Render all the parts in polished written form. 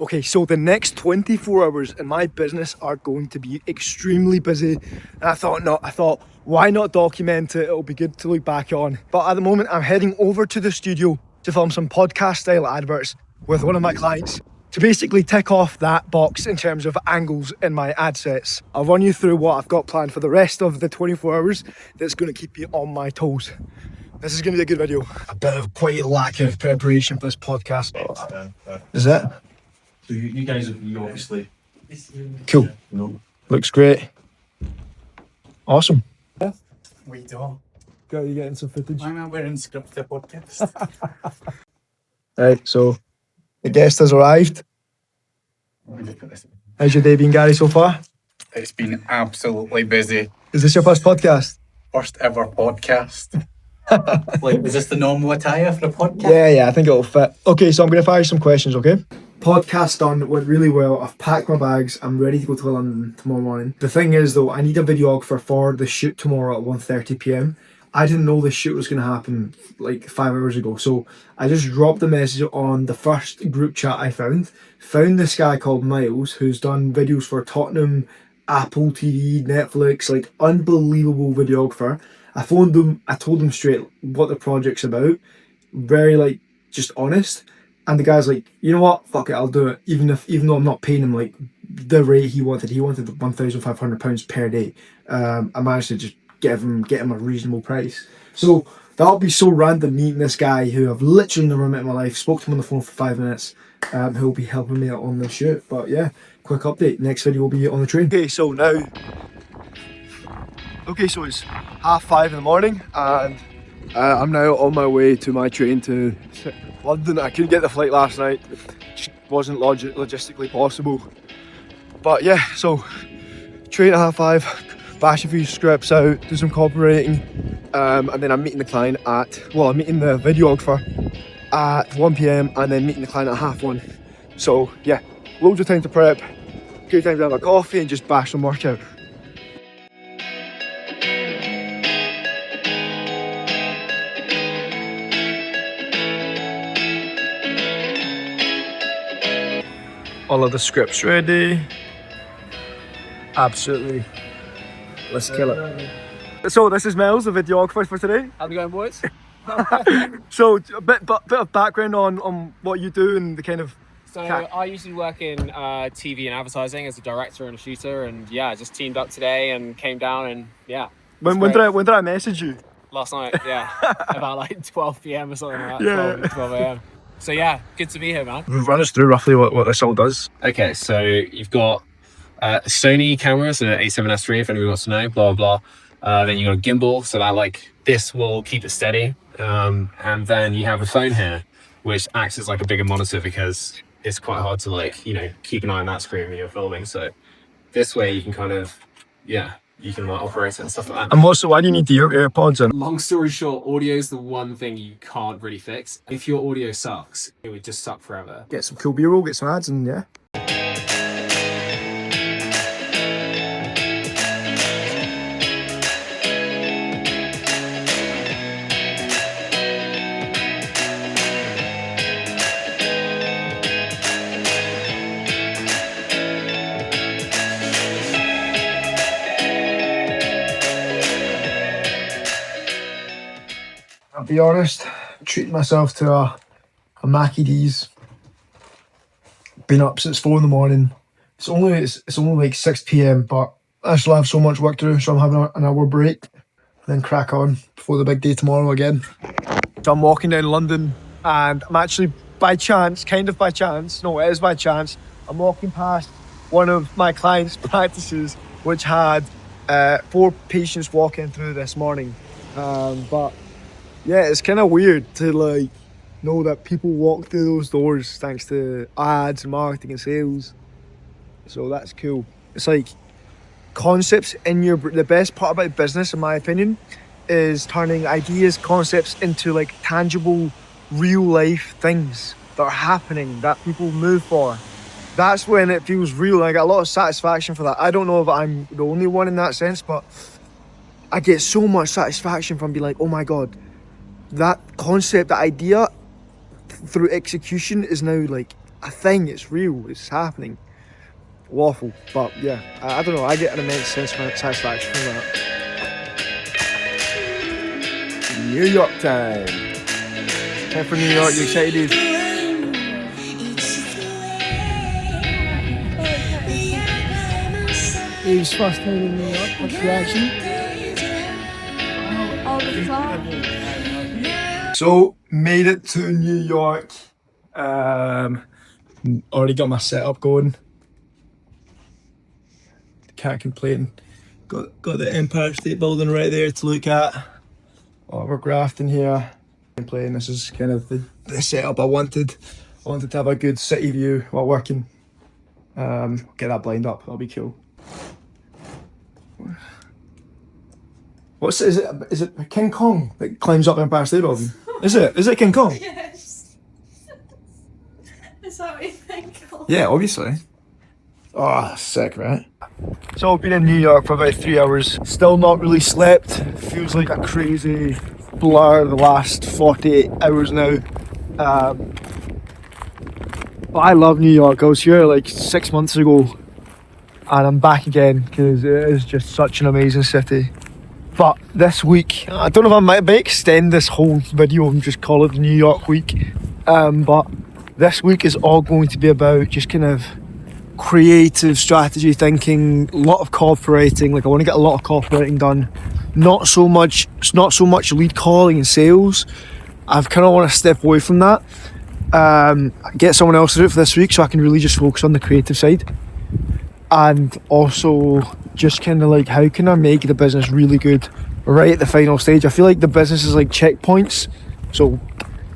Okay, so the next 24 hours in my business are going to be extremely busy. And I thought, why not document it? It'll be good to look back on. But at the moment, I'm heading over to the studio to film some podcast style adverts with one of my clients to basically tick off that box in terms of angles in my ad sets. I'll run you through what I've got planned for the rest of the 24 hours that's going to keep you on my toes. This is going to be a good video. A bit of quite lack of preparation for this podcast. Is it? So you guys, you obviously... Cool. No. Looks great. Awesome. We don't. Got you getting some footage. Why am I wearing scripted podcast? Right, so the guest has arrived. How's your day been, Gary, so far? It's been absolutely busy. Is this your first podcast? First ever podcast. Like, is this the normal attire for a podcast? Yeah, I think it'll fit. Okay, so I'm going to fire you some questions, okay? Podcast done, went really well. I've packed my bags. I'm ready to go to London tomorrow morning. The thing is, though, I need a videographer for the shoot tomorrow at 1:30 p.m. I didn't know this shoot was going to happen like 5 hours ago. So I just dropped the message on the first group chat I found this guy called Miles, who's done videos for Tottenham, Apple TV, Netflix, like unbelievable videographer. I phoned him, I told him straight what the project's about, very like just honest, and the guy's like, you know what, fuck it, I'll do it, even though I'm not paying him like the rate he wanted £1,500 per day. I managed to just get him a reasonable price. So that'll be so random meeting this guy who I've literally never met in my life. Spoke to him on the phone for 5 minutes. Who'll be helping me out on the shoot. But yeah, quick update. Next video will be on the train. Okay, so it's 5:30 in the morning and I'm now on my way to my train to London. I couldn't get the flight last night. Just wasn't logistically possible. But yeah, so train at 5:30. Bash a few scripts out, do some copywriting, and then I'm meeting the client I'm meeting the videographer at 1 p.m. and then meeting the client at 1:30. So yeah, loads of time to prep, good time to have a coffee and just bash some work out. All of the scripts ready. Absolutely. Let's kill it. So this is Miles, the videographer for today. How's it going, boys? So a bit of background on what you do and the kind of... So I usually work in TV and advertising as a director and a shooter, and yeah, I just teamed up today and came down and yeah. When did I message you? Last night, yeah. About like 12 p.m. or something like that. Yeah. 12 a.m. So yeah, good to be here, man. Run us through roughly what this all does. Okay, so you've got Sony cameras, an A7S III if anybody wants to know, blah, blah. Then you've got a gimbal, so that like, this will keep it steady. And then you have a phone here, which acts as like a bigger monitor because it's quite hard to like, you know, keep an eye on that screen when you're filming. So this way you can kind of, yeah, you can like, operate it and stuff like that. And also, why do you need the AirPods in? Long story short, audio is the one thing you can't really fix. If your audio sucks, it would just suck forever. Get some cool B-roll, get some ads, and yeah. I'll be honest, treated myself to a Mackie D's. Been up since 4 in the morning. It's only like 6 p.m, but I still have so much work to do, so I'm having an hour break, then crack on before the big day tomorrow again. So I'm walking down London, and I'm actually by chance, no, it is by chance, I'm walking past one of my clients' practices, which had 4 patients walking through this morning. But yeah, it's kind of weird to like know that people walk through those doors thanks to ads and marketing and sales. So that's cool. It's like concepts in the best part about business, in my opinion, is turning ideas, concepts into like tangible, real life things that are happening that people move for. That's when it feels real. I get a lot of satisfaction for that. I don't know if I'm the only one in that sense, but I get so much satisfaction from being like, oh my God, that concept, that idea through execution is now like a thing, it's real, it's happening. Waffle, but yeah, I don't know, I get an immense sense of satisfaction from that. New York time. Time for New York, you excited? Eve's first time in New York, what's the reaction? So, made it to New York. Already got my setup going. Can't complain. Got the Empire State Building right there to look at. Oh, we're grafting here. This is kind of the setup I wanted. I wanted to have a good city view while working. Get that blind up, that'll be cool. Is it King Kong that climbs up Empire State Building? Is it King Kong? Yes. Is that what you think? Yeah, obviously. Oh, sick, right? So I've been in New York for about 3 hours. Still not really slept. Feels like a crazy blur the last 48 hours now. But I love New York. I was here like 6 months ago and I'm back again because it is just such an amazing city. But this week, I don't know if I might extend this whole video and just call it the New York week. But this week is all going to be about just kind of creative strategy thinking, a lot of copywriting. Like I want to get a lot of copywriting done. Not so much lead calling and sales. I kind of want to step away from that. Get someone else to do it for this week so I can really just focus on the creative side. And also just kind of like, how can I make the business really good right at the final stage? I feel like the business is like checkpoints. So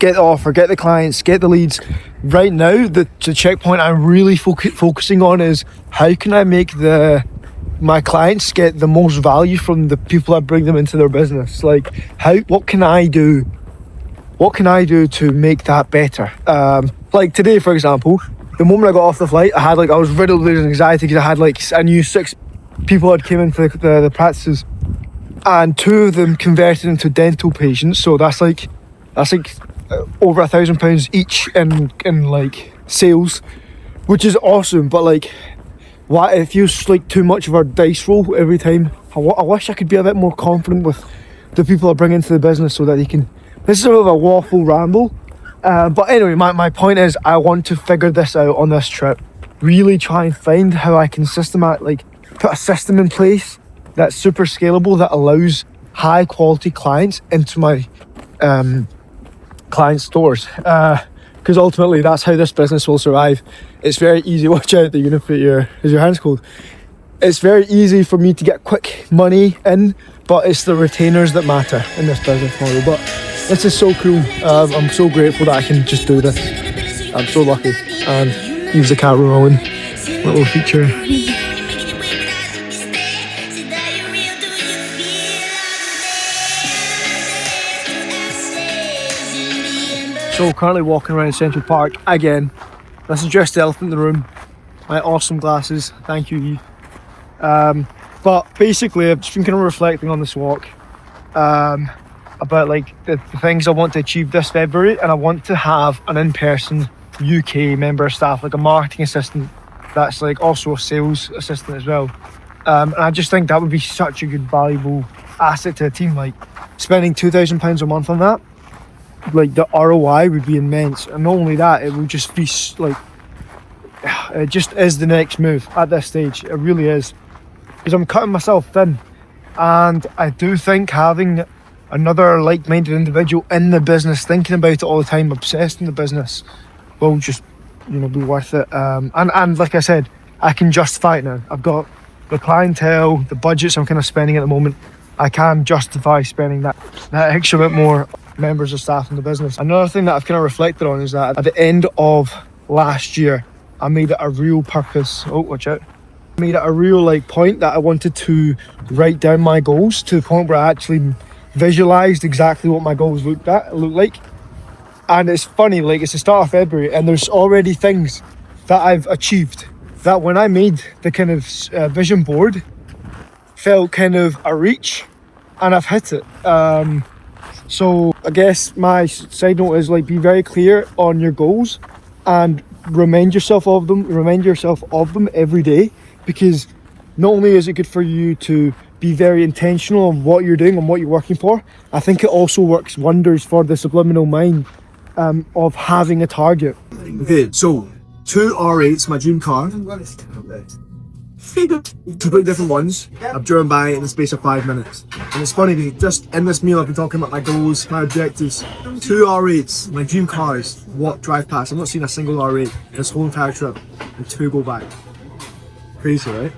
get the offer, get the clients, get the leads. Right now, the checkpoint I'm really focusing on is how can I make my clients get the most value from the people that bring them into their business? Like, what can I do? What can I do to make that better? Like today, for example, the moment I got off the flight, I was riddled with anxiety because I knew 6 people had came into the practices, and 2 of them converted into dental patients. So that's like over £1,000 each in like sales, which is awesome. But like, why it feels like too much of a dice roll every time. I wish I could be a bit more confident with the people I bring into the business so that they can. This is a bit of a waffle ramble, but anyway, my point is I want to figure this out on this trip. Really try and find how I can put a system in place that's super scalable that allows high quality clients into my client stores, because ultimately that's how this business will survive. It's very easy. Watch out that you're gonna put your hands cold. It's very easy for me to get quick money in, but it's the retainers that matter in this business model. But this is so cool. I'm so grateful that I can just do this. I'm so lucky. And use the camera rolling, little feature. So currently walking around Central Park again. This is just the elephant in the room. My awesome glasses, thank you Eve. But basically I've just been kind of reflecting on this walk about like the things I want to achieve this February, and I want to have an in-person UK member of staff, like a marketing assistant that's like also a sales assistant as well. And I just think that would be such a good valuable asset to a team. Like spending £2,000 a month on that, like the ROI would be immense. And not only that, it would just be like, it just is the next move at this stage. It really is, because I'm cutting myself thin, and I do think having another like-minded individual in the business, thinking about it all the time, obsessed in the business, will just be worth it. And like I said, I can justify it now. I've got the clientele, the budgets I'm kind of spending at the moment. I can justify spending that extra bit more members of staff in the business. Another thing that I've kind of reflected on is that at the end of last year, I made it a real purpose. Oh, watch out. I made it a real point that I wanted to write down my goals, to the point where I actually visualized exactly what my goals looked like. And it's funny, it's the start of February and there's already things that I've achieved that when I made the kind of vision board felt kind of a reach, and I've hit it. So I guess my side note is be very clear on your goals and remind yourself of them every day, because not only is it good for you to be very intentional on what you're doing and what you're working for, I think it also works wonders for the subliminal mind of having a target. Okay, so 2 R8's my dream car. Completely different ones I've driven by in the space of 5 minutes. And it's funny because just in this meal I've been talking about my goals, my objectives. 2 R8's, my dream cars, drive past. I've not seen a single R8 this whole entire trip, and 2 go by. Crazy, right?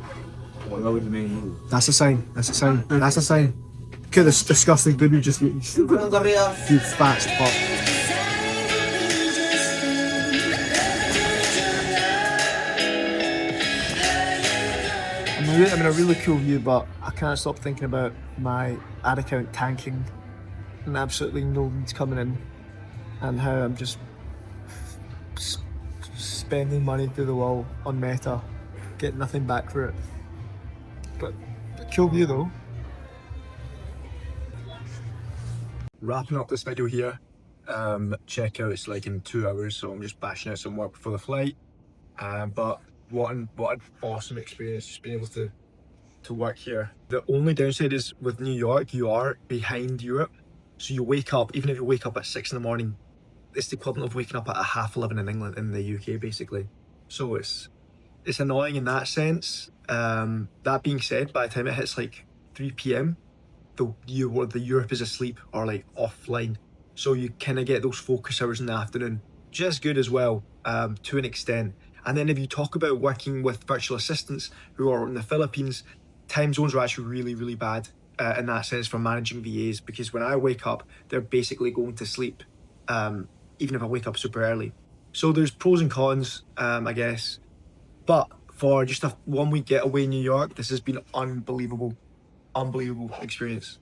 That's a sign. That's a sign. That's a sign. Look at this disgusting food we just eaten. You fat fuck. I'm in a really cool view, but I can't stop thinking about my ad account tanking and absolutely no leads coming in, and how I'm just spending money through the wall on Meta, getting nothing back for it. But cool view though. Wrapping up this video here. Checkout is like in 2 hours, so I'm just bashing out some work before the flight. But what an awesome experience just being able to work here. The only downside is with New York, you are behind Europe. So you wake up, even if you wake up at 6 in the morning, it's the equivalent of waking up at 11:30 in England, in the UK basically. So it's annoying in that sense. That being said, by the time it hits like 3 p.m, the Europe is asleep or like offline. So you kind of get those focus hours in the afternoon. Just good as well, to an extent. And then if you talk about working with virtual assistants who are in the Philippines, time zones are actually really, really bad in that sense for managing VAs, because when I wake up, they're basically going to sleep, even if I wake up super early. So there's pros and cons, I guess. But for just a 1 week getaway in New York, this has been unbelievable experience.